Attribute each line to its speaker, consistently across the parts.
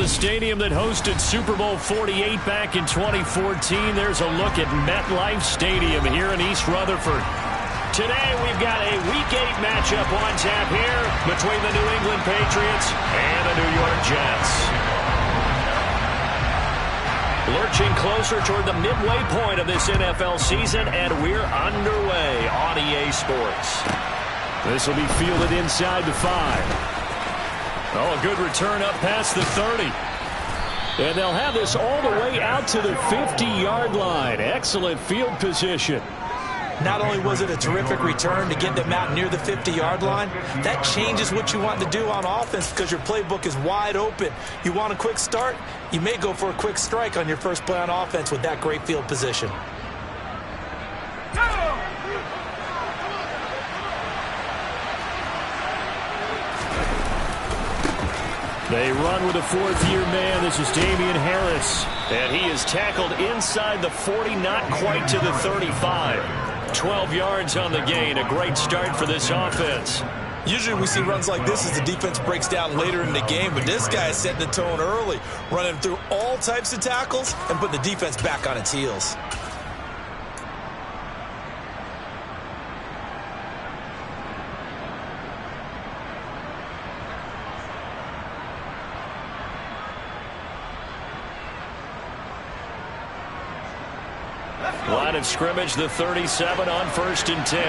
Speaker 1: the stadium that hosted Super Bowl 48 back in 2014. There's a look at MetLife Stadium here in East Rutherford. Today we've got a Week 8 matchup on tap here between the New England Patriots and the New York Jets. Lurching closer toward the midway point of this NFL season, and we're underway on EA Sports. This will be fielded inside the 5. Oh, a good return up past the 30. And they'll have this all the way out to the 50-yard line. Excellent field position.
Speaker 2: Not only was it a terrific return to get them out near the 50-yard line, that changes what you want to do on offense because your playbook is wide open. You want a quick start? You may go for a quick strike on your first play on offense with that great field position.
Speaker 1: They run with a fourth-year man. This is Damian Harris. And he is tackled inside the 40, not quite to the 35. 12 yards on the gain. A great start for this offense.
Speaker 2: Usually we see runs like this as the defense breaks down later in the game, but this guy is setting the tone early, running through all types of tackles and putting the defense back on its heels.
Speaker 1: Line of scrimmage, the 37 on 1st and 10.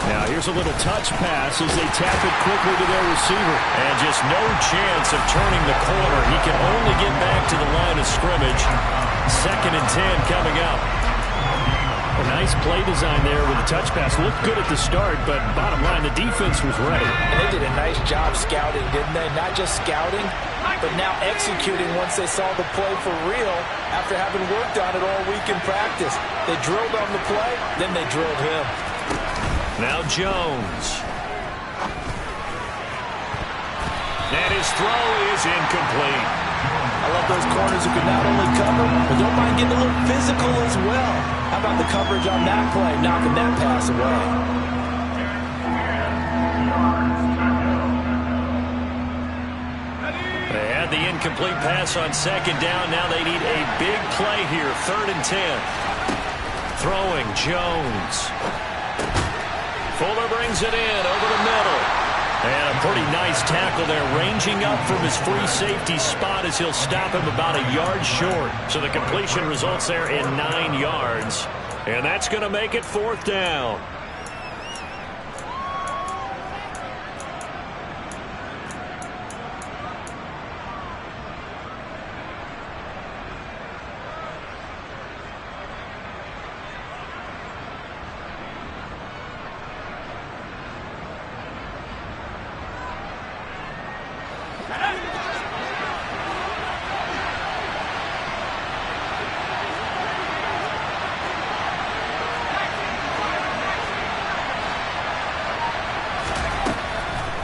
Speaker 1: Now here's a little touch pass as they tap it quickly to their receiver. And just no chance of turning the corner. He can only get back to the line of scrimmage. 2nd and 10 coming up. A nice play design there with the touch pass. Looked good at the start, but bottom line, the defense was ready.
Speaker 2: And they did a nice job scouting, didn't they? Not just scouting, but now executing once they saw the play for real after having worked on it all week in practice. They drilled on the play, then they drilled him.
Speaker 1: Now Jones. And his throw is incomplete.
Speaker 2: I love those corners who can not only cover, but don't mind getting a little physical as well. How about the coverage on that play, knocking that pass away?
Speaker 1: They had the incomplete pass on 2nd down. Now they need a big play here. 3rd and 10. Throwing Jones. Fuller brings it in over the middle. And a pretty nice tackle there, ranging up from his free safety spot as he'll stop him about a yard short. So the completion results there in 9 yards. And that's going to make it 4th down.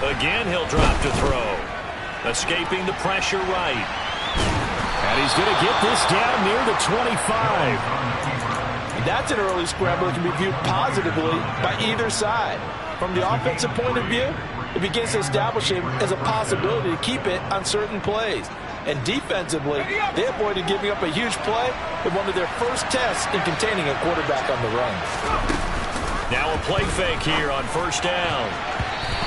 Speaker 1: Again, he'll drop to throw. Escaping the pressure right. And he's going to get this down near the 25.
Speaker 2: That's an early scramble that can be viewed positively by either side. From the offensive point of view, it begins to establish him as a possibility to keep it on certain plays. And defensively, they avoided giving up a huge play in one of their first tests in containing a quarterback on the run.
Speaker 1: Now a play fake here on 1st down.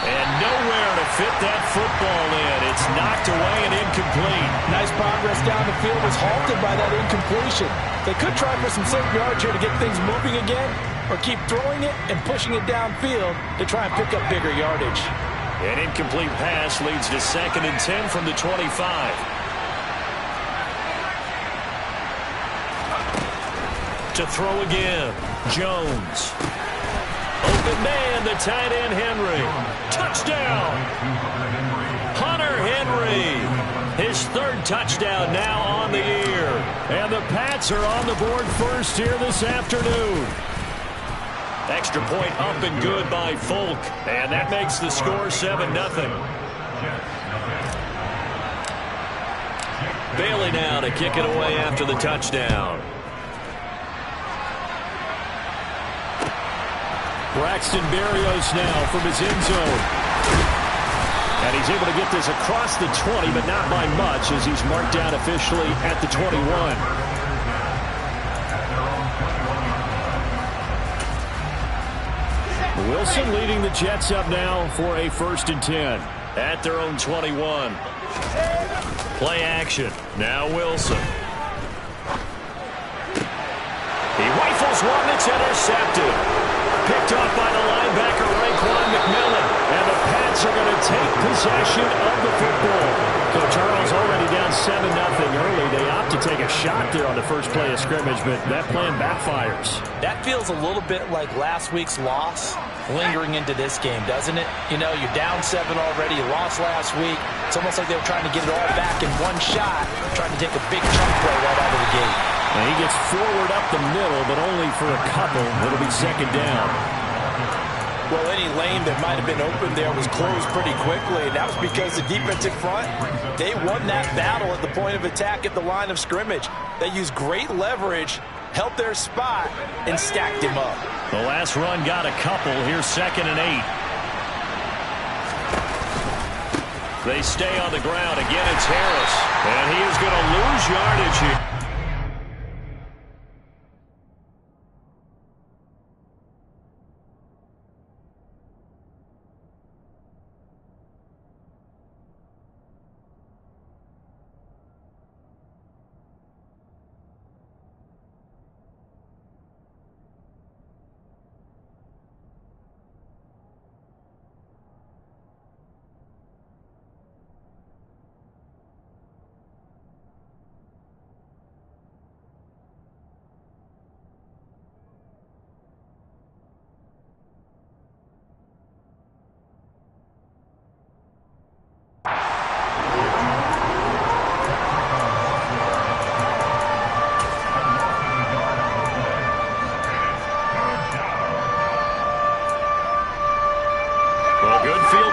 Speaker 1: And nowhere to fit that football in. It's knocked away and incomplete.
Speaker 2: Nice progress down the field was halted by that incompletion. They could try for some safe yards here to get things moving again, or keep throwing it and pushing it downfield to try and pick up bigger yardage.
Speaker 1: An incomplete pass leads to 2nd and 10 from the 25. To throw again, Jones. Open man, the tight end, Henry. Touchdown! Hunter Henry. His 3rd touchdown now on the year. And the Pats are on the board first here this afternoon. Extra point up and good by Folk. And that makes the score 7-0. Bailey now to kick it away after the touchdown. Braxton Berrios now from his end zone. And he's able to get this across the 20, but not by much, as he's marked down officially at the 21. Wilson leading the Jets up now for a 1st and 10 at their own 21. Play action. Now Wilson. He rifles one that's intercepted. Picked off by the linebacker, Raekwon McMillan. And the Pats are going to take possession of the football. Coach Earl's already down 7-0 early. They opt to take a shot there on the first play of scrimmage, but that plan backfires.
Speaker 2: That feels a little bit like last week's loss lingering into this game, doesn't it? You know, you're down 7 already. You lost last week. It's almost like they were trying to get it all back in one shot, trying to take a big chunk play right out of the gate.
Speaker 1: And he gets forward up the middle, but only for a couple. It'll be 2nd down.
Speaker 2: Well, any lane that might have been open there was closed pretty quickly, and that was because the defensive front, they won that battle at the point of attack at the line of scrimmage. They used great leverage, held their spot, and stacked him up.
Speaker 1: The last run got a couple. Here's 2nd and 8. They stay on the ground. Again, it's Harris. And he is going to lose yardage here.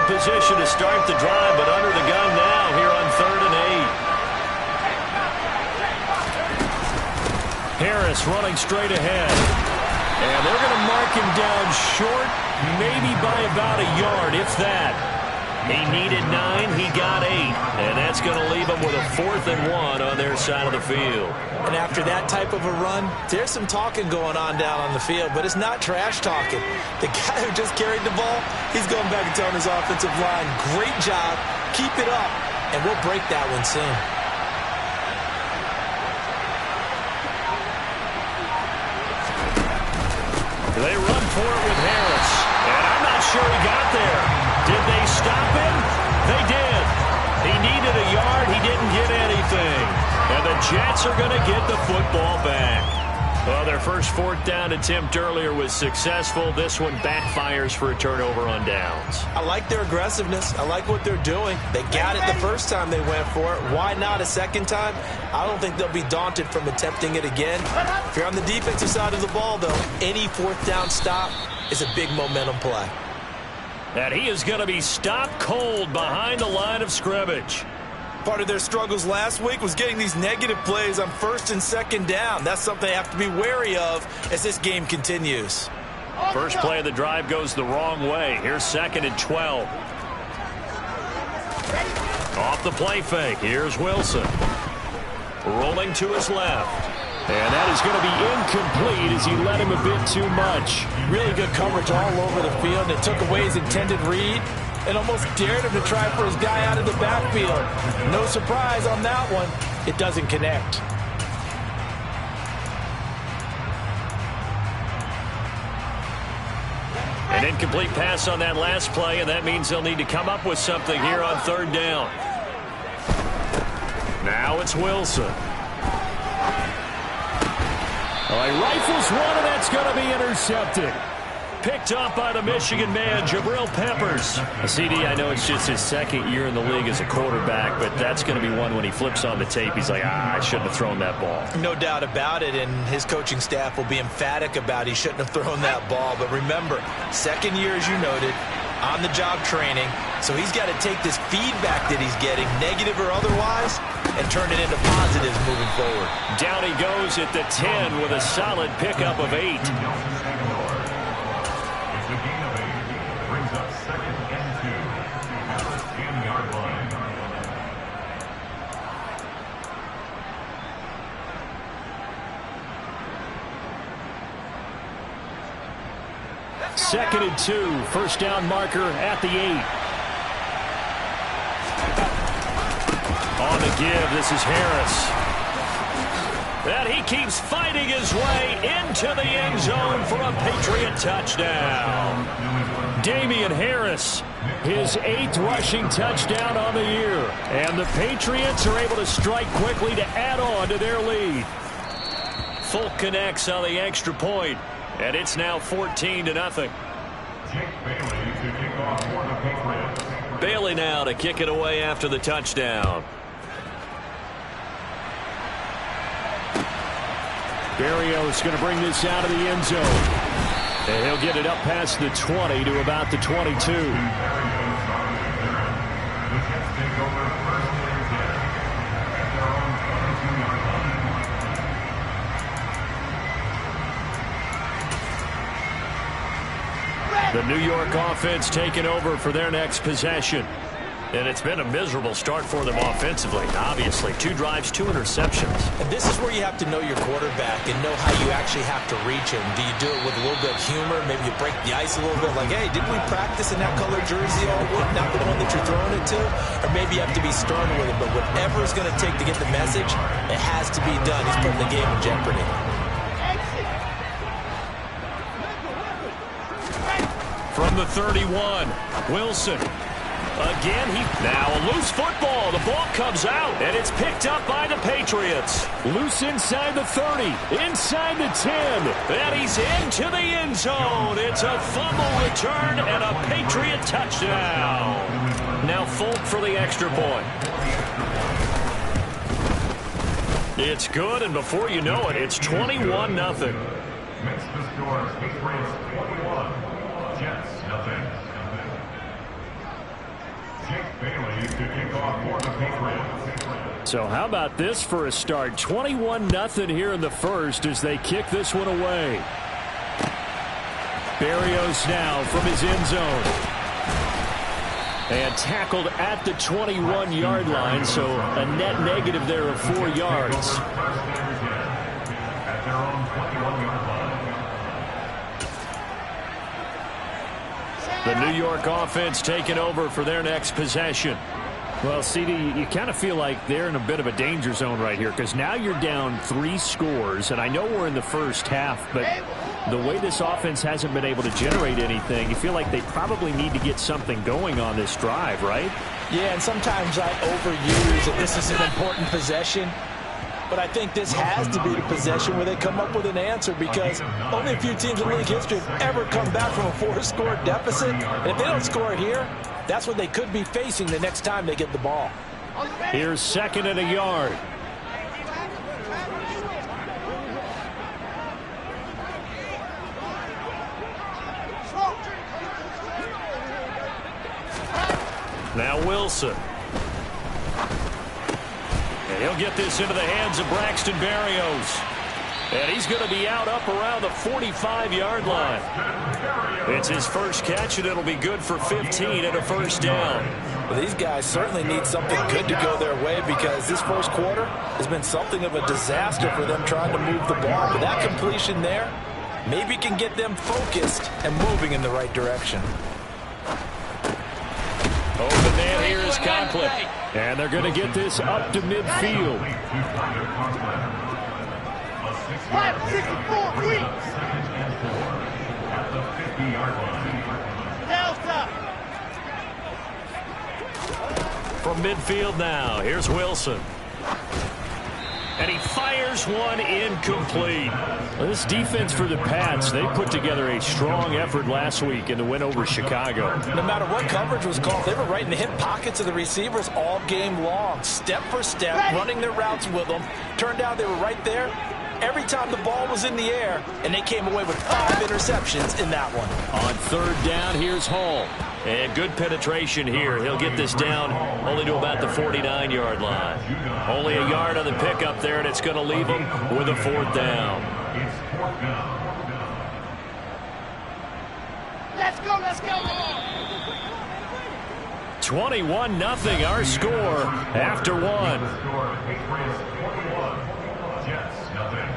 Speaker 1: Position to start the drive, but under the gun now here on 3rd and 8. Harris running straight ahead. And they're going to mark him down short, maybe by about a yard, if that. He needed 9, he got 8. And that's going to leave him with a 4th and 1 on their side of the field.
Speaker 2: And after that type of a run, there's some talking going on down on the field, but it's not trash talking. The guy who just carried the ball, he's going back and telling his offensive line, great job, keep it up, and we'll break that one soon.
Speaker 1: They run for it with Harris, and I'm not sure he got there. Did they stop him? They did. He needed a yard. He didn't get anything. And the Jets are going to get the football back. Well, their first 4th down attempt earlier was successful. This one backfires for a turnover on downs.
Speaker 2: I like their aggressiveness. I like what they're doing. They got it the first time they went for it. Why not a second time? I don't think they'll be daunted from attempting it again. If you're on the defensive side of the ball, though, any 4th down stop is a big momentum play.
Speaker 1: And he is going to be stopped cold behind the line of scrimmage.
Speaker 2: Part of their struggles last week was getting these negative plays on 1st and 2nd down. That's something they have to be wary of as this game continues.
Speaker 1: First play of the drive goes the wrong way. Here's 2nd and 12. Off the play fake. Here's Wilson. Rolling to his left. And that is going to be incomplete as he let him a bit too much.
Speaker 2: Really good coverage all over the field. It took away his intended read and almost dared him to try for his guy out of the backfield. No surprise on that one. It doesn't connect.
Speaker 1: An incomplete pass on that last play, and that means they'll need to come up with something here on 3rd down. Now it's Wilson. He rifles one, and that's going to be intercepted. Picked up by the Michigan man, Jabril Peppers. CD, I know it's just his 2nd year in the league as a quarterback, but that's going to be one when he flips on the tape. He's like, I shouldn't have thrown that ball.
Speaker 2: No doubt about it, and his coaching staff will be emphatic about he shouldn't have thrown that ball. But remember, 2nd year, as you noted, on-the-job training. So he's got to take this feedback that he's getting, negative or otherwise, and turn it into positives moving forward.
Speaker 1: Down he goes at the 10 with a solid pickup of 8. 2nd and 2. First down marker at the 8. On the give, this is Harris. And he keeps fighting his way into the end zone for a Patriot touchdown. Damian Harris, his 8th rushing touchdown on the year. And the Patriots are able to strike quickly to add on to their lead. Folk connects on the extra point, and it's now 14-0. Bailey now to kick it away after the touchdown. Barrios going to bring this out of the end zone. And he'll get it up past the 20 to about the 22. The New York offense taking over for their next possession. And it's been a miserable start for them offensively. Obviously, 2 drives, 2 interceptions.
Speaker 2: And this is where you have to know your quarterback and know how you actually have to reach him. Do you do it with a little bit of humor? Maybe you break the ice a little bit. Like, hey, didn't we practice in that color jersey all week? Not the one that you're throwing it to? Or maybe you have to be stern with him. But whatever it's going to take to get the message, it has to be done. He's putting the game in jeopardy.
Speaker 1: From the 31, Wilson. Again, now a loose football. The ball comes out, and it's picked up by the Patriots. Loose inside the 30, inside the 10, and he's into the end zone. It's a fumble return and a Patriot touchdown. Now Folk for the extra point. It's good, and before you know it, it's 21-0.
Speaker 3: Makes the score Patriots 21, Jets nothing. Jake Bailey to kick off for the Patriots.
Speaker 1: So how about this for a start? 21-0 here in the first as they kick this one away. Barrios now from his end zone. And tackled at the 21-yard line, so a net negative there of 4 yards.
Speaker 3: At their own 21-yard line.
Speaker 1: The New York offense taking over for their next possession. Well, CD, you kind of feel like they're in a bit of a danger zone right here because now you're down 3 scores, and I know we're in the first half, but the way this offense hasn't been able to generate anything, you feel like they probably need to get something going on this drive, right?
Speaker 2: Yeah, and sometimes I overuse that this is an important possession. But I think this has to be the possession where they come up with an answer because only a few teams in league history have ever come back from a 4-score deficit. And if they don't score it here, that's what they could be facing the next time they get the ball.
Speaker 1: Here's 2nd and a yard. Now Wilson. And he'll get this into the hands of Braxton Berrios. And he's going to be out up around the 45-yard line. It's his first catch, and it'll be good for 15 and a first down.
Speaker 2: Well, these guys certainly need something good to go their way because this first quarter has been something of a disaster for them trying to move the ball. But that completion there maybe can get them focused and moving in the right direction.
Speaker 1: Open man here is Conklin. And they're going to get this up to midfield.
Speaker 3: 5-6-4, please. At the 50-yard line.
Speaker 1: From midfield now, here's Wilson. And he fires one incomplete. Well, this defense for the Pats, they put together a strong effort last week in the win over Chicago.
Speaker 2: No matter what coverage was called, they were right in the hip pockets of the receivers all game long. Step for step, running their routes with them. Turned out they were right there every time the ball was in the air, and they came away with 5 interceptions in that one.
Speaker 1: On 3rd down, here's Hall. And good penetration here. He'll get this down only to about the 49-yard line. Only a yard on the pickup there, and it's going to leave them with a 4th down.
Speaker 3: It's 4th down.
Speaker 4: Let's go, let's go.
Speaker 1: 21-0 our score after 1.
Speaker 3: Score Patriots 21, Jets nothing.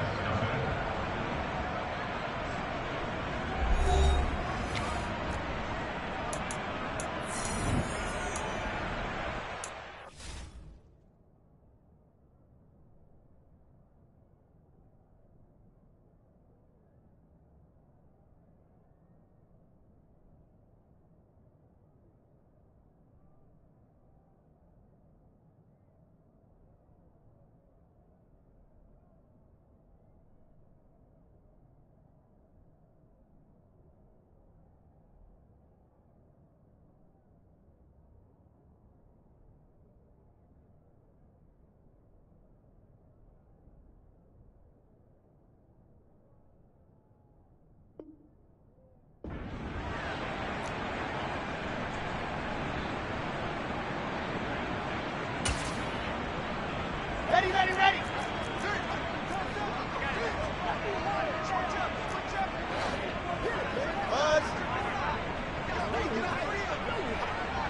Speaker 4: Ready, ready, ready.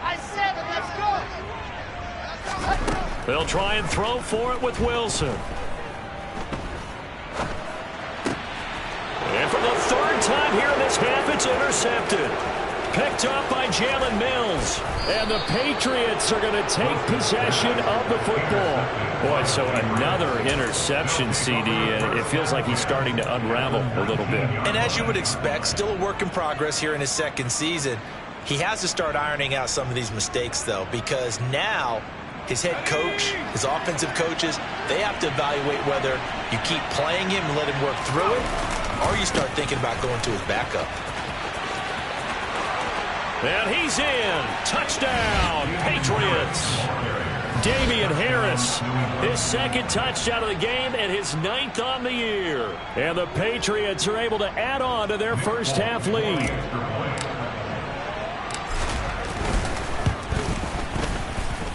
Speaker 4: I said it, let's go.
Speaker 1: They'll try and throw for it with Wilson. And for the third time here in this half, it's intercepted. Picked up by Jalen Mills. And the Patriots are going to take possession of the football. Boy, so another interception, CD. And it feels like he's starting to unravel a little bit.
Speaker 2: And as you would expect, still a work in progress here in his second season. He has to start ironing out some of these mistakes, though, because now his head coach, his offensive coaches, they have to evaluate whether you keep playing him and let him work through it, or you start thinking about going to his backup.
Speaker 1: And he's in. Touchdown, Patriots. Damian Harris, his second touchdown of the game and his 9th on the year. And the Patriots are able to add on to their first half lead.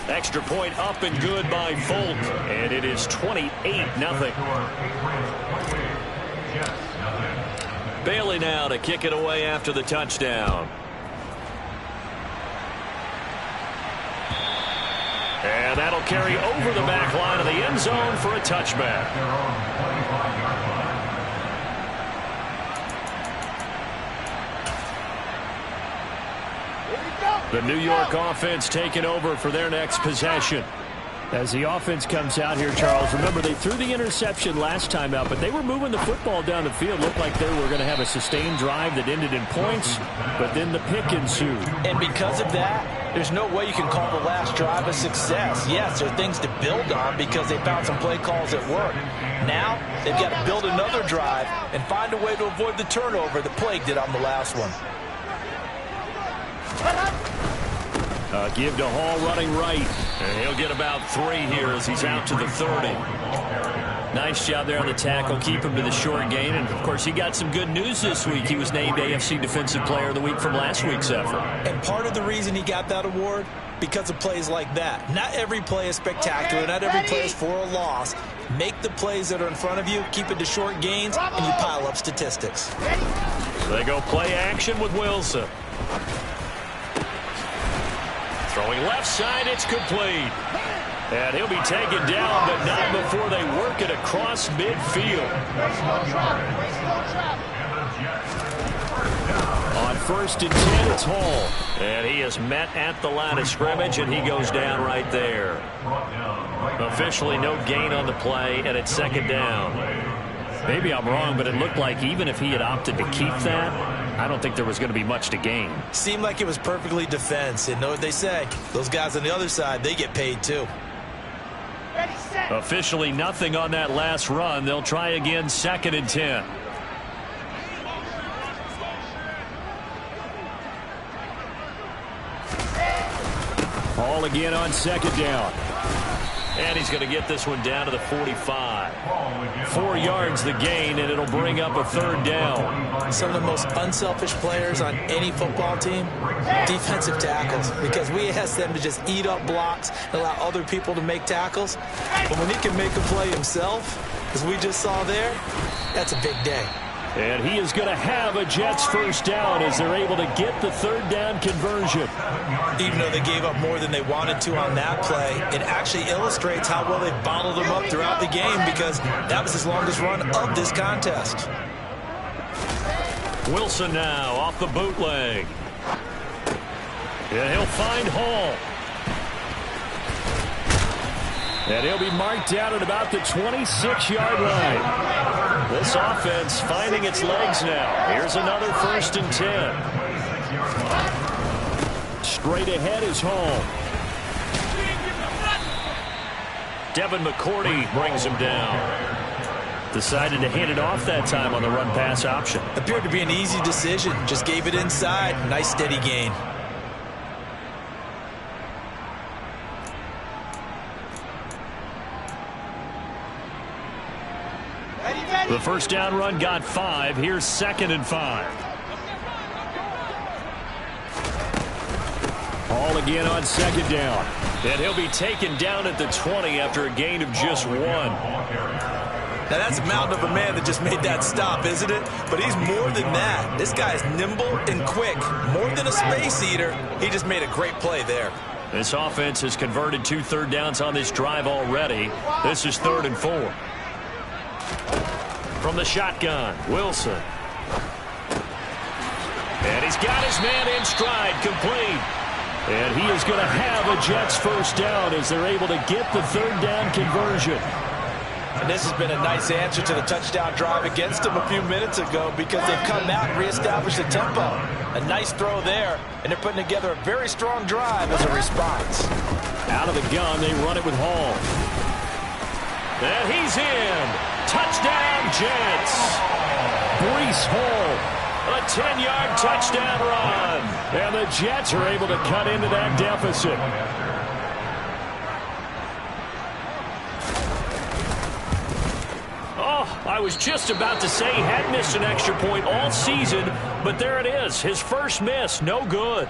Speaker 1: Extra point up and good by Folk. And it is 28-0. Bailey now to kick it away after the touchdown. And that'll carry over the back line of the end zone for a touchback. The New York offense taking over for their next possession. As the offense comes out here, Charles, remember they threw the interception last time out, but they were moving the football down the field. Looked like they were going to have a sustained drive that ended in points, but then the pick ensued.
Speaker 2: And because of that, there's no way you can call the last drive a success. Yes, there are things to build on because they found some play calls that work. Now, they've got to build another drive and find a way to avoid the turnover that Plague did on the last one.
Speaker 1: Give to Hall running right. And he'll get about 3 here as he's out to the 30. Nice job there on the tackle. Keep him to the short gain. And, of course, he got some good news this week. He was named AFC Defensive Player of the Week from last week's effort.
Speaker 2: And part of the reason he got that award, because of plays like that. Not every play is spectacular. Not every play is for a loss. Make the plays that are in front of you, keep it to short gains, and you pile up statistics.
Speaker 1: So they go play action with Wilson. Throwing left side, it's complete. And he'll be taken down, but not before they work it across midfield. On 1st and 10, it's Hall. And he is met at the line of scrimmage, and he goes down right there. Officially no gain on the play, and it's 2nd down. Maybe I'm wrong, but it looked like even if he had opted to keep that, I don't think there was going to be much to gain.
Speaker 2: Seemed like it was perfectly defensive. And know what they say? Those guys on the other side, they get paid too.
Speaker 1: Officially nothing on that last run. They'll try again 2nd and 10. Hall again on 2nd down. And he's going to get this one down to the 45. 4 yards the gain, and it'll bring up a 3rd down.
Speaker 2: Some of the most unselfish players on any football team, defensive tackles, because we ask them to just eat up blocks and allow other people to make tackles. But when he can make a play himself, as we just saw there, that's a big day.
Speaker 1: And he is going to have a Jets 1st down as they're able to get the 3rd down conversion.
Speaker 2: Even though they gave up more than they wanted to on that play, it actually illustrates how well they bottled them up throughout the game because that was his longest run of this contest.
Speaker 1: Wilson now off the bootleg. And he'll find Hall. And he'll be marked down at about the 26-yard line. This offense finding its legs now. Here's another 1st and 10. Straight ahead is Hall. Devin McCourty brings him down. Decided to hand it off that time on the run-pass option.
Speaker 2: Appeared to be an easy decision. Just gave it inside. Nice steady gain.
Speaker 1: The 1st down run got 5. Here's 2nd and 5. Hall again on 2nd down. And he'll be taken down at the 20 after a gain of just 1.
Speaker 2: Now, that's a mountain of a man that just made that stop, isn't it? But he's more than that. This guy's nimble and quick. More than a space eater, he just made a great play there.
Speaker 1: This offense has converted 2 third downs on this drive already. This is 3rd and 4. From the shotgun, Wilson. And he's got his man in stride, complete. And he is going to have a Jets first down as they're able to get the 3rd down conversion.
Speaker 2: And this has been a nice answer to the touchdown drive against them a few minutes ago because they've come out and reestablished the tempo. A nice throw there, and they're putting together a very strong drive as a response.
Speaker 1: Out of the gun, they run it with Hall. And he's in. Touchdown, Jets. Breece Hall. A 10-yard touchdown run. And the Jets are able to cut into that deficit. Oh, I was just about to say he had missed an extra point all season, but there it is. His first miss, no good.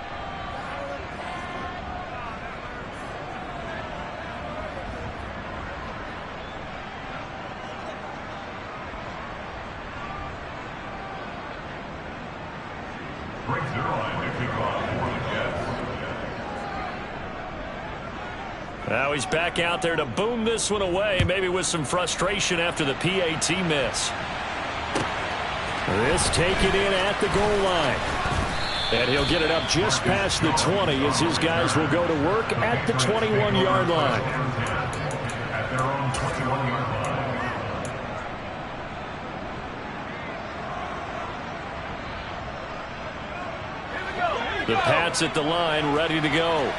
Speaker 1: Now he's back out there to boom this one away, maybe with some frustration after the PAT miss. This taken in at the goal line. And he'll get it up just past the 20 as his guys will go to work at the 21-yard line.
Speaker 3: At their own 21-yard line.
Speaker 1: The Pats at the line, ready to go.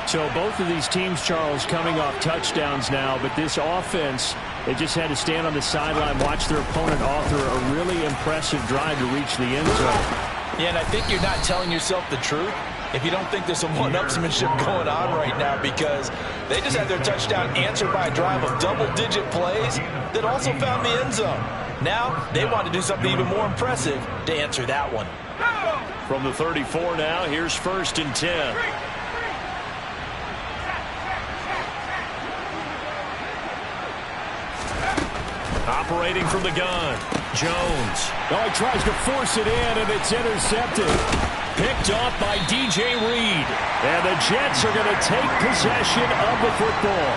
Speaker 1: So both of these teams, Charles, coming off touchdowns now, but this offense, they just had to stand on the sideline, watch their opponent author a really impressive drive to reach the end zone.
Speaker 2: Yeah, and I think you're not telling yourself the truth if you don't think there's some one-upsmanship going on right now, because they just had their touchdown answered by a drive of double-digit plays that also found the end zone. Now they want to do something even more impressive to answer that one.
Speaker 1: From the 34 now, here's 1st and 10. Operating from the gun, Jones. Oh, he tries to force it in, and it's intercepted. Picked off by DJ Reed. And the Jets are going to take possession of the football.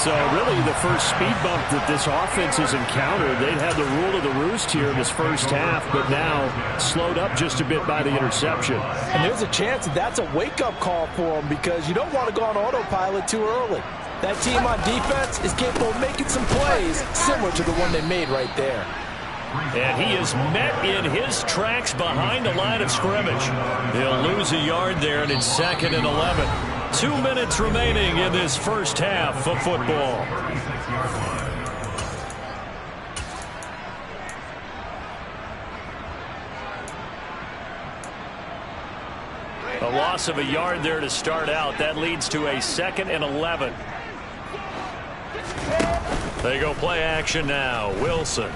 Speaker 1: So really the first speed bump that this offense has encountered. They'd had the rule of the roost here in this first half, but now slowed up just a bit by the interception.
Speaker 2: And there's a chance that that's a wake-up call for them, because you don't want to go on autopilot too early. That team on defense is capable of making some plays similar to the one they made right there.
Speaker 1: And he is met in his tracks behind the line of scrimmage. He'll lose a yard there, and it's 2nd and 11. 2 minutes remaining in this first half of football. A loss of a yard there to start out. That leads to a 2nd and 11. They go play action now. Wilson.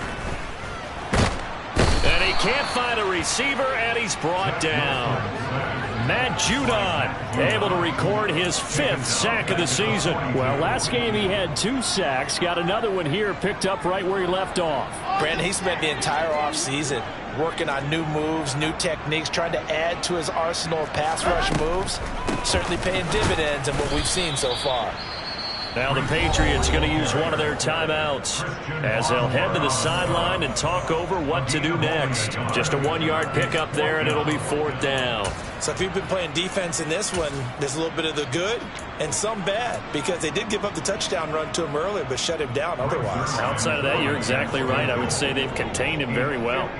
Speaker 1: And he can't find a receiver, and he's brought down. Matt Judon able to record his 5th sack of the season. Well, last game he had 2 sacks. Got another one here, picked up right where he left off.
Speaker 2: Brandon, he spent the entire offseason working on new moves, new techniques, trying to add to his arsenal of pass rush moves. Certainly paying dividends in what we've seen so far.
Speaker 1: Now the Patriots going to use one of their timeouts as they'll head to the sideline and talk over what to do next. Just a 1-yard pickup there, and it'll be 4th down.
Speaker 2: So if you've been playing defense in this one, there's a little bit of the good and some bad, because they did give up the touchdown run to him earlier but shut him down otherwise.
Speaker 1: Outside of that, you're exactly right. I would say they've contained him very well.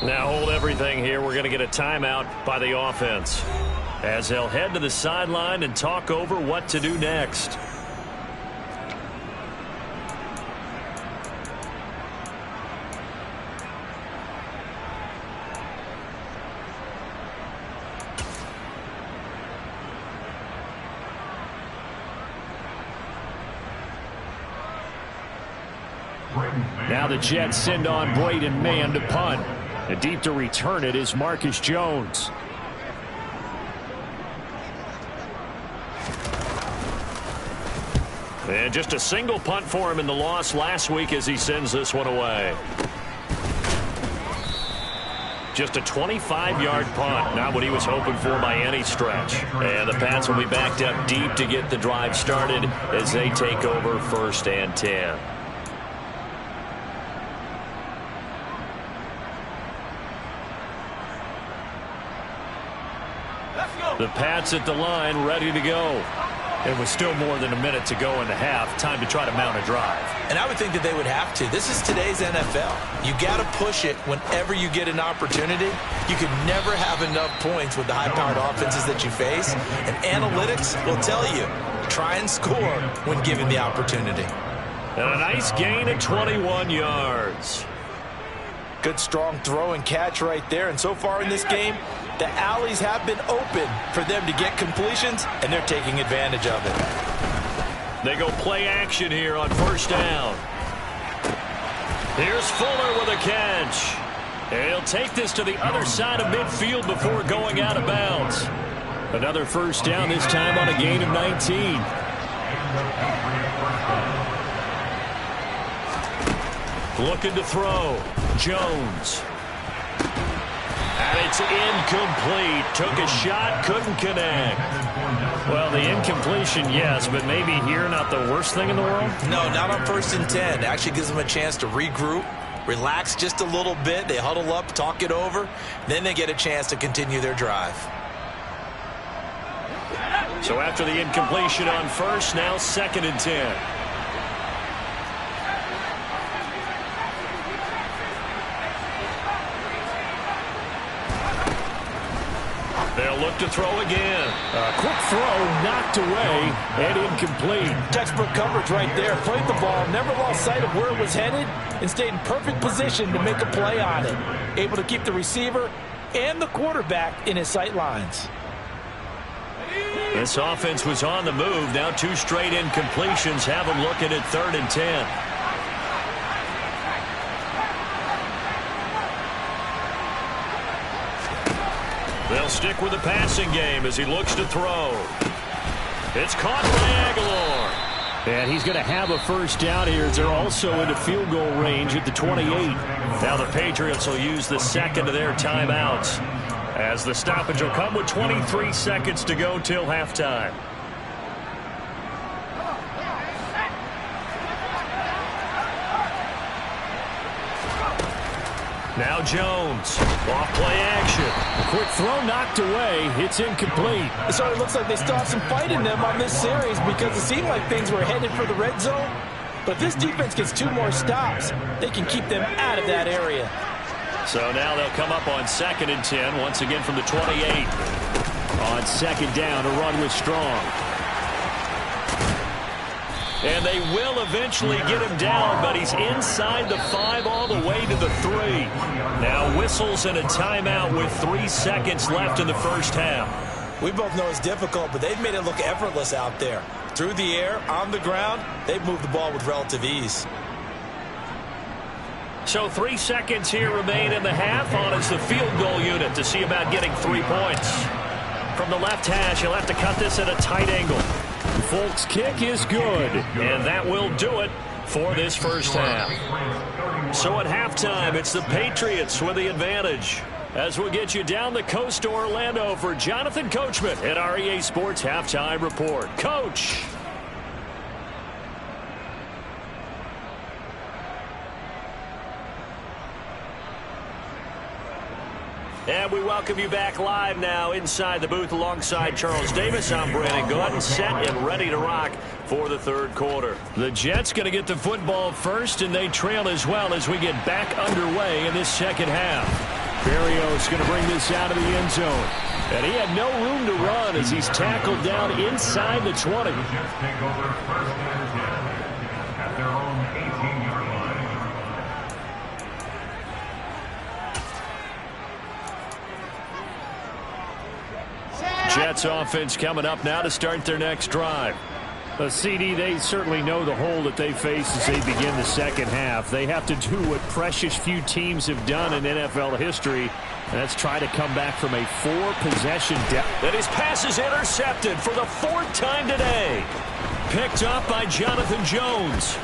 Speaker 1: Now hold everything here. We're going to get a timeout by the offense as they'll head to the sideline and talk over what to do next. Now the Jets send on Braden Mann to punt. And deep to return it is Marcus Jones. And just a single punt for him in the loss last week as he sends this one away. Just a 25-yard punt, not what he was hoping for by any stretch. And the Pats will be backed up deep to get the drive started as they take over 1st and 10. The Pats at the line, ready to go. It was still more than a minute to go in the half. Time to try to mount a drive.
Speaker 2: And I would think that they would have to. This is today's NFL. You got to push it whenever you get an opportunity. You can never have enough points with the high-powered offenses that you face. And analytics will tell you, try and score when given the opportunity.
Speaker 1: And a nice gain of 21 yards.
Speaker 2: Good strong throw and catch right there. And so far in this game, the alleys have been open for them to get completions, and they're taking advantage of it.
Speaker 1: They go play action here on 1st down. Here's Fuller with a catch. And he'll take this to the other side of midfield before going out of bounds. Another 1st down, this time on a gain of 19. Looking to throw. Jones. And it's incomplete. Took a shot, couldn't connect. Well, the incompletion, yes, but maybe here not the worst thing in the world?
Speaker 2: No, not on 1st and 10. It actually gives them a chance to regroup, relax just a little bit. They huddle up, talk it over. Then they get a chance to continue their drive.
Speaker 1: So after the incompletion on 1st, now 2nd and 10. They'll look to throw again. A quick throw knocked away and incomplete.
Speaker 5: Textbook coverage right there. Played the ball, never lost sight of where it was headed, and stayed in perfect position to make a play on it. Able to keep the receiver and the quarterback in his sight lines.
Speaker 1: This offense was on the move. Now 2 straight incompletions have them looking at 3rd and 10. They'll stick with the passing game as he looks to throw. It's caught by Aguilar. And he's going to have a 1st down here as they're also into field goal range at the 28. Now the Patriots will use the 2nd of their timeouts as the stoppage will come with 23 seconds to go till halftime. Now Jones, off play action. A quick throw knocked away. It's incomplete.
Speaker 5: It sort of looks like they still have some fight in them on this series because it seemed like things were headed for the red zone. But if this defense gets 2 more stops, they can keep them out of that area.
Speaker 1: So now they'll come up on 2nd and 10, once again from the 28. On 2nd down, a run with Strong. And they will eventually get him down, but he's inside the 5 all the way to the 3. Now whistles and a timeout with 3 seconds left in the 1st half.
Speaker 5: We both know it's difficult, but they've made it look effortless out there. Through the air, on the ground, they've moved the ball with relative ease.
Speaker 1: So 3 seconds here remain in the half on as the field goal unit to see about getting 3 points. From the left hash, he'll have to cut this at a tight angle. Folk's kick is good, and that will do it for this 1st half. So at halftime, it's the Patriots with the advantage. As we'll get you down the coast to Orlando for Jonathan Coachman at our EA Sports Halftime Report. Coach. And we welcome you back live now inside the booth alongside Charles Davis. I'm Brandon Gordon, set and ready to rock for the 3rd quarter. The Jets going to get the football first, and they trail as well as we get back underway in this 2nd half. Berrios going to bring this out of the end zone. And he had no room to run as he's tackled down inside the 20.
Speaker 3: The Jets take over 1st and 10 at their own 18-yard line.
Speaker 1: Jets offense coming up now to start their next drive. CD, they certainly know the hole that they face as they begin the second half. They have to do what precious few teams have done in NFL history, and that's try to come back from a 4-possession deficit.
Speaker 2: And his pass is intercepted for the 4th time today.
Speaker 1: Picked up by Jonathan Jones.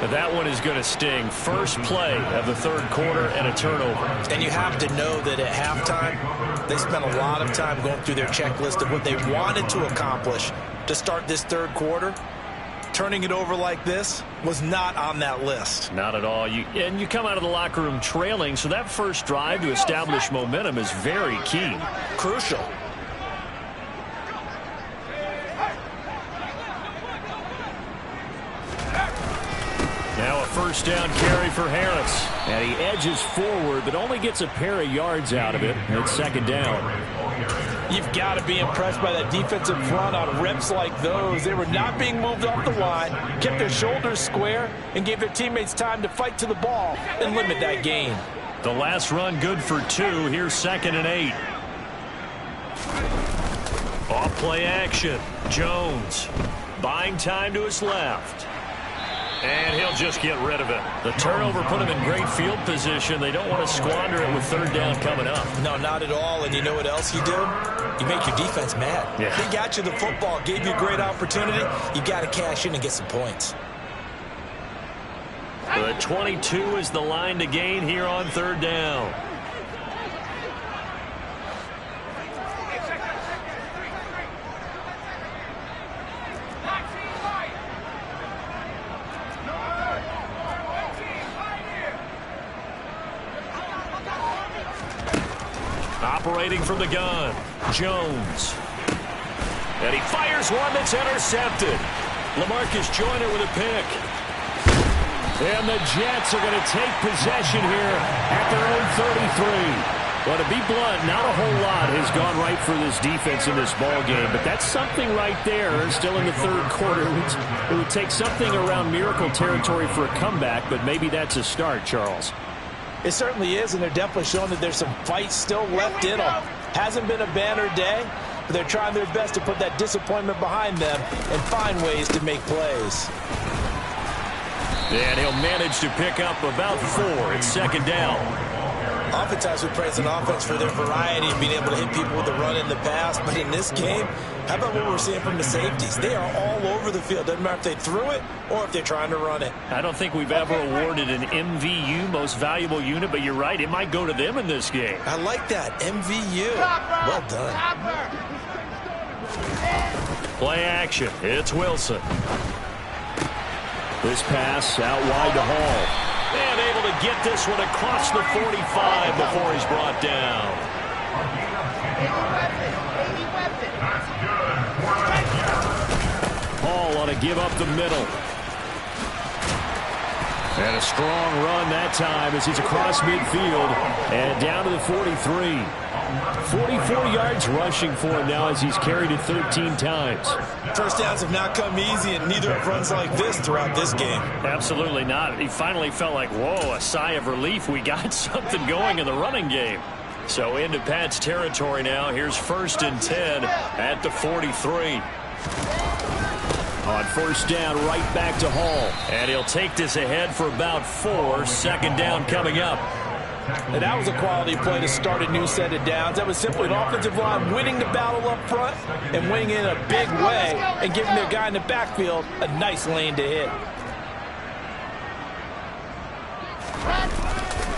Speaker 1: That one is going to sting. First play of the third quarter and a turnover.
Speaker 5: And you have to know that at halftime, they spent a lot of time going through their checklist of what they wanted to accomplish to start this third quarter. Turning it over like this was not on that list.
Speaker 1: Not at all. And you come out of the locker room trailing, so that first drive to establish momentum is very key.
Speaker 5: Crucial.
Speaker 1: Now a first down carry for Harris. And he edges forward, but only gets a pair of yards out of it. It's second down.
Speaker 5: You've got to be impressed by that defensive front on reps like those. They were not being moved off the line, kept their shoulders square, and gave their teammates time to fight to the ball and limit that gain.
Speaker 1: The last run good for 2. Here's 2nd and 8. Off play action. Jones buying time to his left. And he'll just get rid of it. The turnover put him in great field position. They don't want to squander it with third down coming up.
Speaker 5: No, not at all. And you know what else you do? You make your defense mad.
Speaker 1: Yeah.
Speaker 5: They got you the football, gave you a great opportunity. You got to cash in and get some points.
Speaker 1: The 22 is the line to gain here on third down. Operating from the gun, Jones. And he fires one that's intercepted. LaMarcus Joyner with a pick. And the Jets are going to take possession here at their own 33. Well, to be blunt, not a whole lot has gone right for this defense in this ball game, but that's something right there. Still in the third quarter. It would take something around miracle territory for a comeback, but maybe that's a start, Charles.
Speaker 5: It certainly is, and they're definitely showing that there's some fight still left in them. Hasn't been a banner day, but they're trying their best to put that disappointment behind them and find ways to make plays.
Speaker 1: And he'll manage to pick up about 4. It's second down.
Speaker 5: Oftentimes we praise an offense for their variety of being able to hit people with the run in the pass, but in this game, how about what we're seeing from the safeties? They are all over the field. Doesn't matter if they threw it or if they're trying to run it.
Speaker 1: I don't think we've ever awarded an MVU, most valuable unit, but you're right, it might go to them in this game.
Speaker 5: I like that, MVU. Well done.
Speaker 1: Play action. It's Wilson. This pass out wide to Hall. And able to get this one across the 45 before he's brought down. Hall ought to give up the middle. And a strong run that time as he's across midfield and down to the 43. 44 yards rushing for him now as he's carried it 13 times.
Speaker 5: First downs have not come easy, and neither have runs like this throughout this game.
Speaker 1: Absolutely not. He finally felt like, whoa, a sigh of relief. We got something going in the running game. So into Pat's territory now. Here's 1st and 10 at the 43. On first down, right back to Hall. And he'll take this ahead for about 4. Second down coming up.
Speaker 5: And that was a quality play to start a new set of downs. That was simply an offensive line winning the battle up front and winning in a big way and giving their guy in the backfield a nice lane to hit.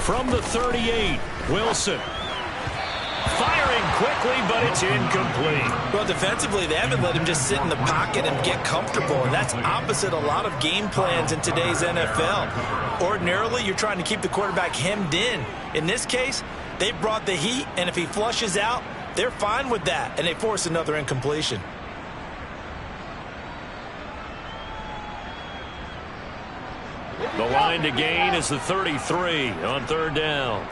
Speaker 1: From the 38, Wilson. Firing quickly, but it's incomplete.
Speaker 5: Well, defensively, they haven't let him just sit in the pocket and get comfortable, and that's opposite a lot of game plans in today's NFL. Ordinarily, you're trying to keep the quarterback hemmed in. In this case, they brought the heat, and if he flushes out, they're fine with that, and they force another incompletion.
Speaker 1: The line to gain is the 33 on third down.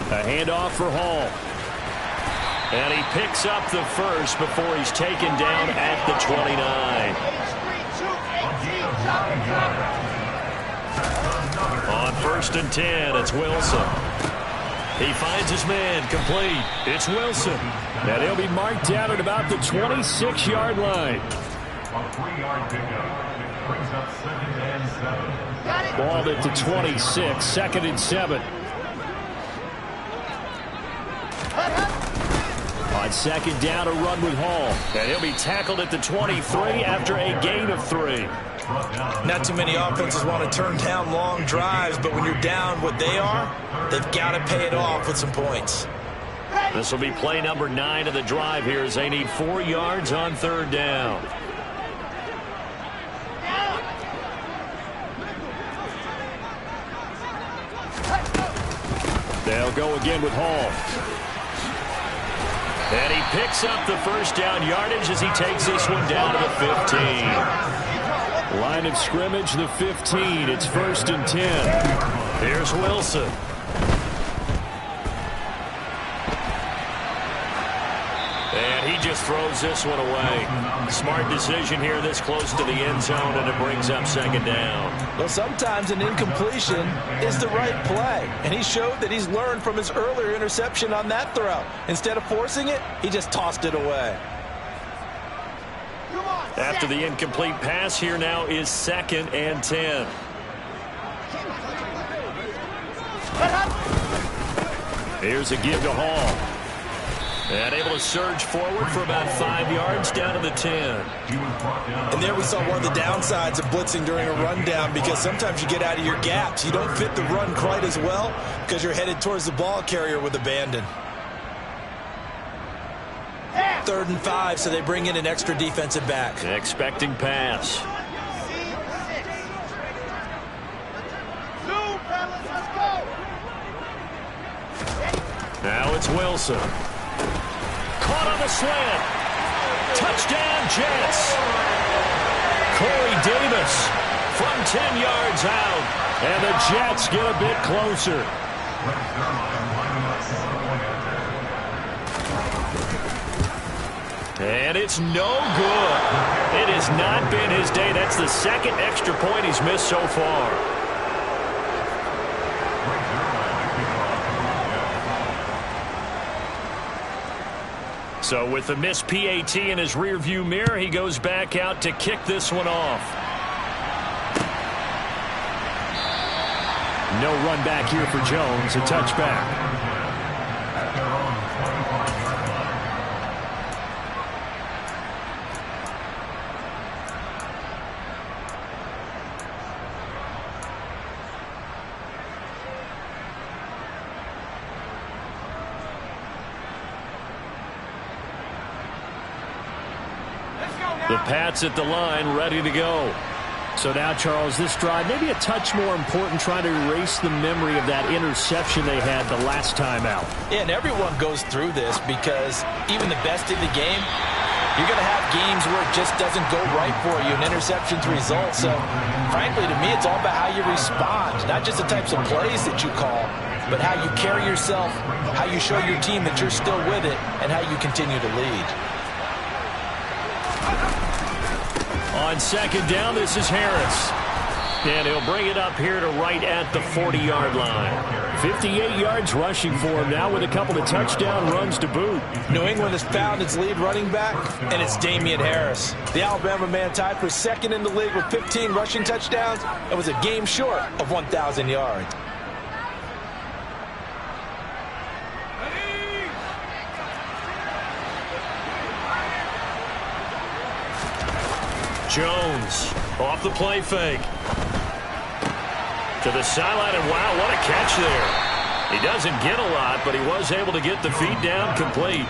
Speaker 1: A handoff for Hall. And he picks up the first before he's taken down at the 29. On 1st and 10, it's Wilson. He finds his man, complete. It's Wilson. And he'll be marked down at about the 26-yard line.
Speaker 3: A 3-yard pickup brings up 2nd and 7.
Speaker 1: Ball at the 26, 2nd and 7. On 2nd down, a run with Hall. And he'll be tackled at the 23 after a gain of 3.
Speaker 5: Not too many offenses want to turn down long drives, but when you're down what they are, they've got to pay it off with some points.
Speaker 1: This will be play number 9 of the drive here as they need 4 yards on 3rd down. They'll go again with Hall. And he picks up the 1st down yardage as he takes this one down to the 15. Line of scrimmage, the 15. It's 1st and 10. Here's Wilson. And he just throws this one away. Smart decision here this close to the end zone, and it brings up 2nd down.
Speaker 2: Well, sometimes an incompletion is the right play, and he showed that he's learned from his earlier interception on that throw. Instead of forcing it, he just tossed it away.
Speaker 1: After the incomplete pass, here now is 2nd and 10. Here's a give to Hall. And able to surge forward for about 5 yards down to the 10.
Speaker 5: And there we saw one of the downsides of blitzing during a rundown, because sometimes you get out of your gaps. You don't fit the run quite as well because you're headed towards the ball carrier with abandon. 3rd and 5, so they bring in an extra defensive back.
Speaker 1: Expecting pass. Now it's Wilson. Caught on the slant. Touchdown, Jets. Corey Davis from 10 yards out. And the Jets get a bit closer. And it's no good. It has not been his day. That's the 2nd extra point he's missed so far. So with the missed PAT in his rearview mirror, he goes back out to kick this one off. No run back here for Jones. A touchback. The Pats at the line, ready to go. So now, Charles, this drive maybe a touch more important, trying to erase the memory of that interception they had the last time out.
Speaker 2: Yeah, and everyone goes through this because even the best in the game, you're going to have games where it just doesn't go right for you, and interceptions result. So, frankly, to me, it's all about how you respond, not just the types of plays that you call, but how you carry yourself, how you show your team that you're still with it, and how you continue to lead.
Speaker 1: On 2nd down, this is Harris. And he'll bring it up here to right at the 40-yard line. 58 yards rushing for him now with a couple of touchdown runs to boot.
Speaker 2: New England has found its lead running back, and it's Damian Harris. The Alabama man tied for 2nd in the league with 15 rushing touchdowns and was a game short of 1,000 yards.
Speaker 1: Jones off the play fake. To the sideline, and wow, what a catch there. He doesn't get a lot, but he was able to get the feet down complete.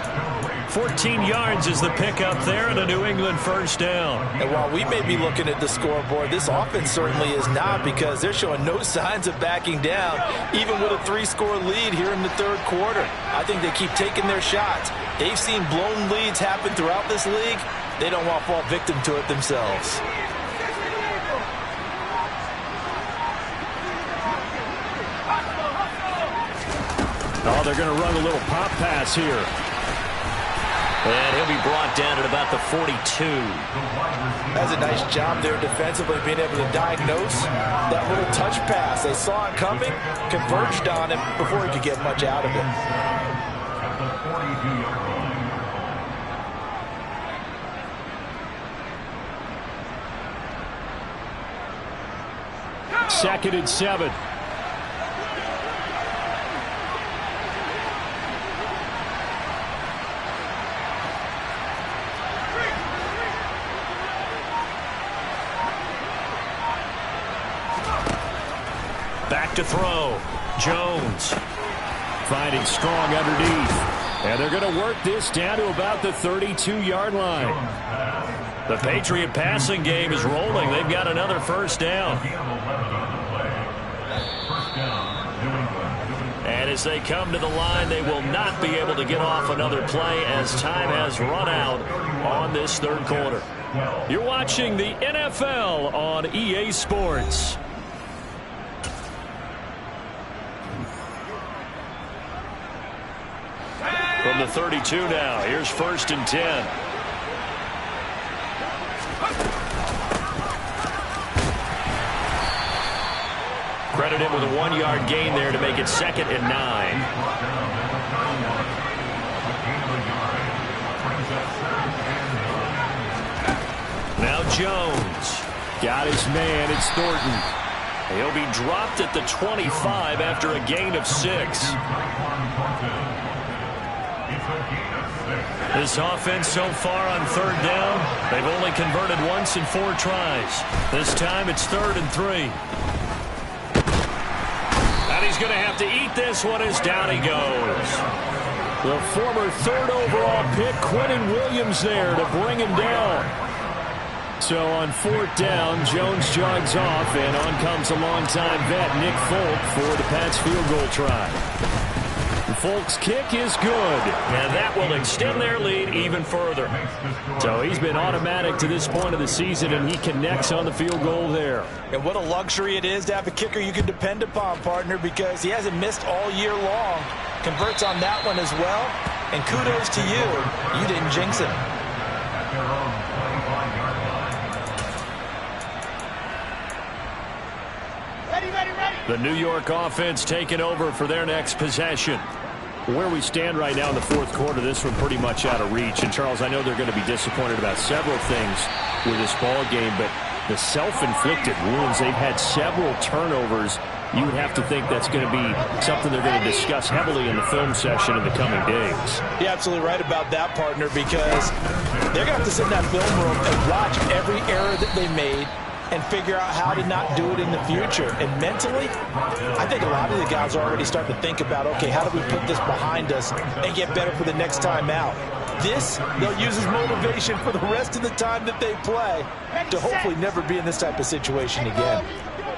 Speaker 1: 14 yards is the pickup there, and a New England 1st down.
Speaker 2: And while we may be looking at the scoreboard, this offense certainly is not, because they're showing no signs of backing down, even with a 3-score lead here in the 3rd quarter. I think they keep taking their shots. They've seen blown leads happen throughout this league. They don't want to fall victim to it themselves.
Speaker 1: Oh, they're going to run a little pop pass here. And he'll be brought down at about the 42.
Speaker 2: That's a nice job there defensively, being able to diagnose that little touch pass. They saw it coming, converged on him before he could get much out of it.
Speaker 3: At the 42-yard line.
Speaker 1: Second and 7. Back to throw. Jones finding strong underneath. And they're going to work this down to about the 32-yard line. The Patriot passing game is rolling. They've got another first down. And as they come to the line, they will not be able to get off another play as time has run out on this third quarter. You're watching the NFL on EA Sports. From the 32 now, here's 1st and 10. Credit him with a 1-yard gain there to make it 2nd and 9. Now Jones got his man. It's Thornton. He'll be dropped at the 25 after a gain of 6. This offense so far on 3rd down, they've only converted once in 4 tries. This time it's 3rd and 3. And he's going to have to eat this one as down he goes. The former 3rd overall pick, Quentin Williams, there to bring him down. So on 4th down, Jones jogs off, and on comes a longtime vet, Nick Folk, for the Pats field goal try. Folk's kick is good, and that will extend their lead even further. So he's been automatic to this point of the season, and he connects on the field goal there.
Speaker 2: And what a luxury it is to have a kicker you can depend upon, partner, because he hasn't missed all year long. Converts on that one as well, and kudos to you. You didn't jinx him.
Speaker 1: The New York offense taking over for their next possession. Where we stand right now in the 4th quarter, this one pretty much out of reach. And, Charles, I know they're going to be disappointed about several things with this ball game, but the self-inflicted wounds, they've had several turnovers. You would have to think that's going to be something they're going to discuss heavily in the film session in the coming days.
Speaker 2: You're absolutely right about that, partner, because they're going to have to sit in that film room and watch every error that they made and figure out how to not do it in the future. And mentally, I think a lot of the guys are already starting to think about, okay, how do we put this behind us and get better for the next time out? This, they'll use as motivation for the rest of the time that they play to hopefully never be in this type of situation again.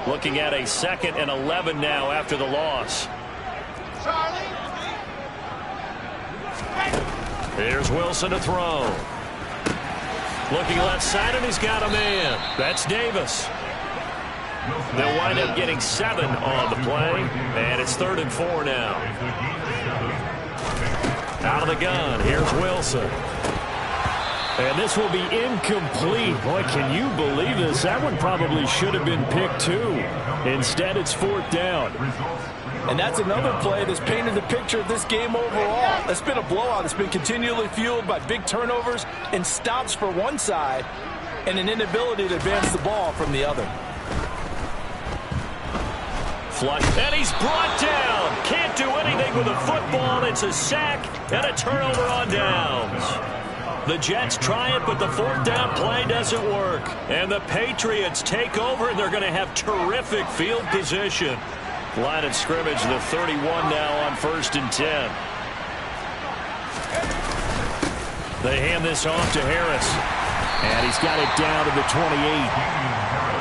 Speaker 1: Looking at a 2nd and 11 now after the loss. Here's Wilson to throw. Looking left side, and he's got a man. That's Davis. They'll wind up getting 7 on the play, and it's 3rd and 4 now. Out of the gun, here's Wilson. And this will be incomplete. Boy, can you believe this? That one probably should have been picked too. Instead, it's 4th down.
Speaker 2: And that's another play that's painted the picture of this game overall. It's been a blowout. It's been continually fueled by big turnovers and stops for one side and an inability to advance the ball from the other.
Speaker 1: Flush, and he's brought down. Can't do anything with a football. It's a sack and a turnover on downs. The Jets try it, but the 4th down play doesn't work. And the Patriots take over, and they're going to have terrific field position. Line of scrimmage, the 31 now on 1st and 10. They hand this off to Harris. And he's got it down to the 28.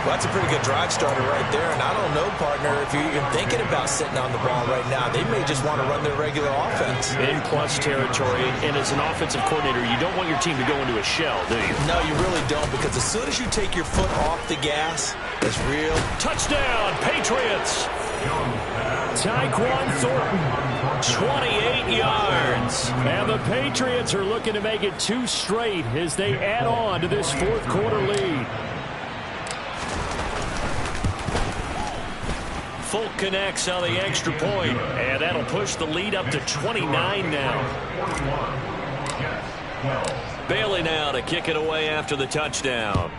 Speaker 5: Well, that's a pretty good drive starter right there. And I don't know, partner, if you're even thinking about sitting on the ball right now. They may just want to run their regular offense.
Speaker 1: In plus territory. And as an offensive coordinator, you don't want your team to go into a shell, do you?
Speaker 5: No, you really don't, because as soon as you take your foot off the gas, it's real.
Speaker 1: Touchdown, Patriots! Tyquan Thornton, 28 yards. And the Patriots are looking to make it 2 straight as they add on to this fourth quarter lead. Folk connects on the extra point, and that'll push the lead up to 29 now. Bailey now to kick it away after the touchdown.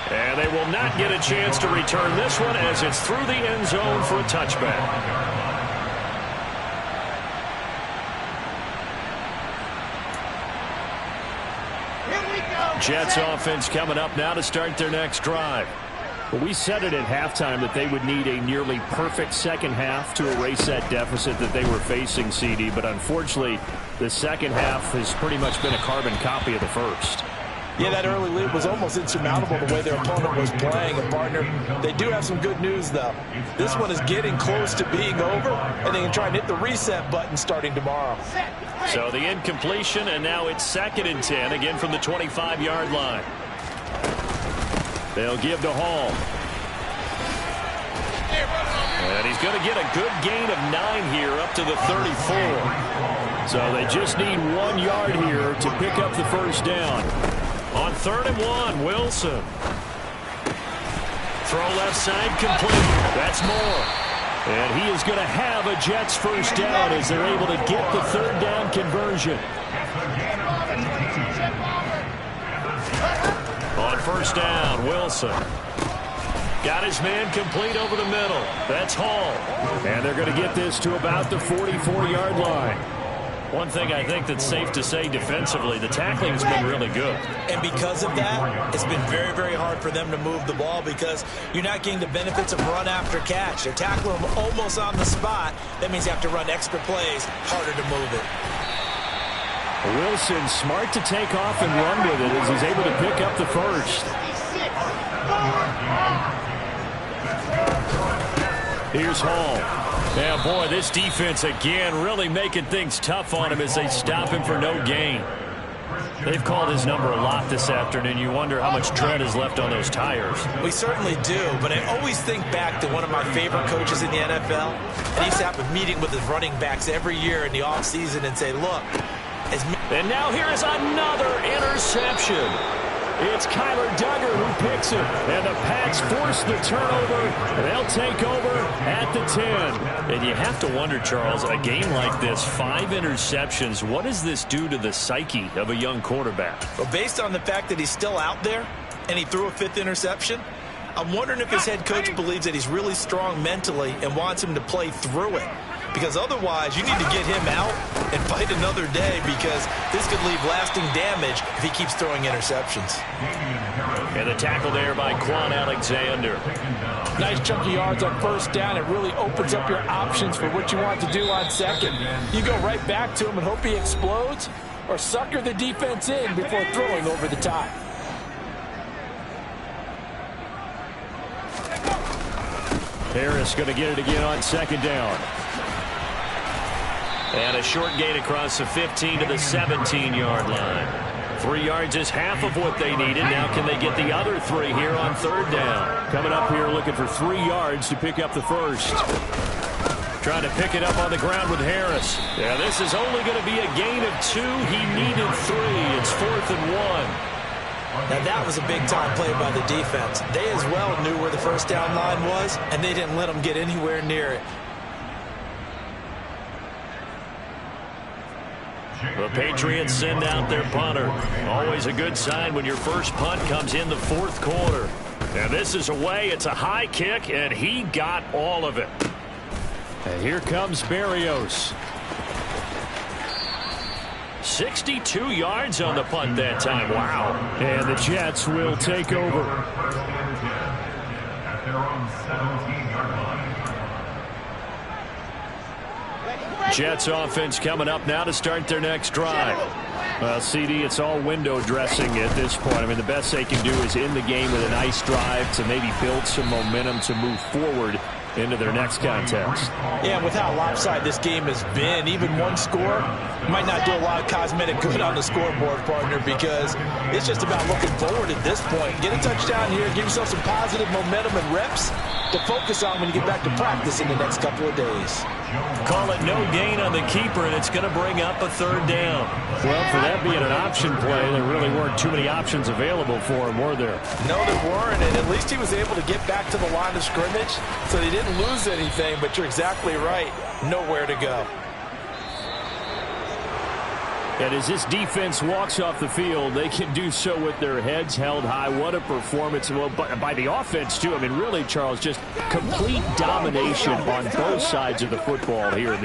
Speaker 1: And they will not get a chance to return this one as it's through the end zone for a touchback. Jets offense coming up now to start their next drive.
Speaker 6: Well, we said it at halftime that they would need a nearly perfect second half to erase that deficit that they were facing, CD. But unfortunately, the second half has pretty much been a carbon copy of the first.
Speaker 2: Yeah, that early lead was almost insurmountable the way their opponent was playing. And, partner, they do have some good news, though. This one is getting close to being over, and they can try and hit the reset button starting tomorrow.
Speaker 1: So the incompletion, and now it's 2nd and 10, again from the 25-yard line. They'll give to Hall. And he's going to get a good gain of 9 here up to the 34.
Speaker 6: So they just need 1 yard here to pick up the first down.
Speaker 1: On 3rd and 1, Wilson. Throw left side complete. That's Moore.
Speaker 6: And he is going to have a Jets first down as they're able to get the 3rd down conversion.
Speaker 1: On 1st down, Wilson. Got his man complete over the middle. That's Hall.
Speaker 6: And they're going to get this to about the 44-yard line.
Speaker 1: One thing I think that's safe to say defensively, the tackling has been really good.
Speaker 5: And because of that, it's been very, very hard for them to move the ball because you're not getting the benefits of run after catch. They're tackling them almost on the spot. That means you have to run extra plays, harder to move it.
Speaker 6: Wilson smart to take off and run with it as he's able to pick up the first.
Speaker 1: Here's Hall. Yeah, boy, this defense again really making things tough on him as they stop him for no gain. They've called his number a lot this afternoon. You wonder how much tread is left on those tires.
Speaker 5: We certainly do, but I always think back to one of my favorite coaches in the NFL. And he used to have a meeting with his running backs every year in the offseason and say, look.
Speaker 1: And now here is another interception. It's Kyler Duggar who picks it, and the Pats force the turnover. They'll take over at the 10. And you have to wonder, Charles, a game like this, 5 interceptions, what does this do to the psyche of a young quarterback?
Speaker 5: Well, based on the fact that he's still out there and he threw a 5th interception, I'm wondering if his head coach believes that he's really strong mentally and wants him to play through it. Because otherwise, you need to get him out and fight another day because this could leave lasting damage if he keeps throwing interceptions.
Speaker 1: And the tackle there by Quan Alexander.
Speaker 2: Nice chunky yards on 1st down. It really opens up your options for what you want to do on 2nd. You go right back to him and hope he explodes or sucker the defense in before throwing over the top.
Speaker 6: Harris going to get it again on 2nd down.
Speaker 1: And a short gain across the 15 to the 17-yard line. 3 yards is half of what they needed. Now can they get the other 3 here on 3rd down?
Speaker 6: Coming up here looking for 3 yards to pick up the first.
Speaker 1: Trying to pick it up on the ground with Harris. Yeah, this is only going to be a gain of 2. He needed 3. It's 4th and 1.
Speaker 5: Now that was a big-time play by the defense. They as well knew where the 1st down line was, and they didn't let them get anywhere near it.
Speaker 1: The Patriots send out their punter. Always a good sign when your first punt comes in the 4th quarter. And this is away. It's a high kick, and he got all of it.
Speaker 6: And here comes Berrios.
Speaker 1: 62 yards on the punt that time. Wow.
Speaker 6: And the Jets will take over.
Speaker 3: At their own 17-yard line.
Speaker 6: Jets offense coming up now to start their next drive. Well, CD, it's all window dressing at this point. I mean, the best they can do is in the game with a nice drive to maybe build some momentum to move forward into their next contest.
Speaker 2: Yeah, with how lopsided this game has been, even one score might not do a lot of cosmetic good on the scoreboard, partner, because it's just about looking forward at this point. Get a touchdown here, give yourself some positive momentum and reps to focus on when you get back to practice in the next couple of days.
Speaker 1: Call it no gain on the keeper, and it's going to bring up a third down.
Speaker 6: Well, for that being an option play, there really weren't too many options available for him, were there?
Speaker 2: No, there weren't, and at least he was able to get back to the line of scrimmage, so they didn't lose anything, but you're exactly right. Nowhere to go.
Speaker 6: And as this defense walks off the field, they can do so with their heads held high. What a performance. Well, by the offense, too. I mean, really, Charles, just complete domination on both sides of the football here.